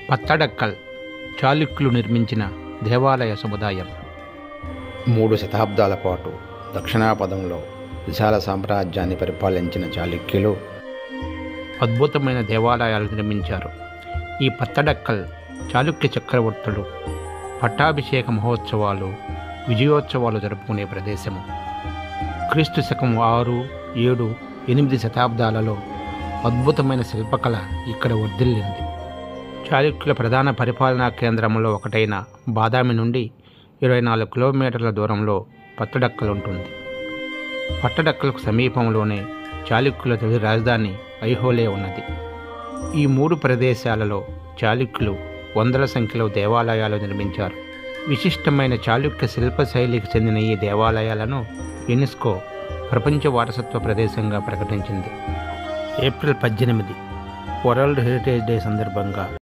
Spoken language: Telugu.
పత్తడక్కల్ చాళుక్యులు నిర్మించిన దేవాలయ సముదాయం. 3 శతాబ్దాల పాటు దక్షిణాపథంలో విశాల సామ్రాజ్యాన్ని పరిపాలించిన చాళుక్యులు అద్భుతమైన దేవాలయాలు నిర్మించారు. ఈ పత్తడక్కల్ చాళుక్య చక్రవర్తులు పట్టాభిషేక మహోత్సవాలు, విజయోత్సవాలు జరుపుకునే ప్రదేశము. క్రీస్తు శకం 6, 7, 8 శతాబ్దాలలో అద్భుతమైన శిల్పకళ ఇక్కడ వర్ధిల్లింది. చాళుక్యుల ప్రధాన పరిపాలనా కేంద్రంలో ఒకటైన బాదామి నుండి 24 కిలోమీటర్ల దూరంలో పత్తడక్కల్ ఉంటుంది. పట్టడక్కల్కు సమీపంలోనే చాళుక్యుల తొలి రాజధాని ఐహోళే ఉన్నది. ఈ 3 ప్రదేశాలలో చాళుక్యులు వందల సంఖ్యలో దేవాలయాలు నిర్మించారు. విశిష్టమైన చాళుక్య శిల్పశైలికి చెందిన ఈ దేవాలయాలను యునెస్కో ప్రపంచ వారసత్వ ప్రదేశంగా ప్రకటించింది. ఏప్రిల్ 18 వరల్డ్ హెరిటేజ్ డే సందర్భంగా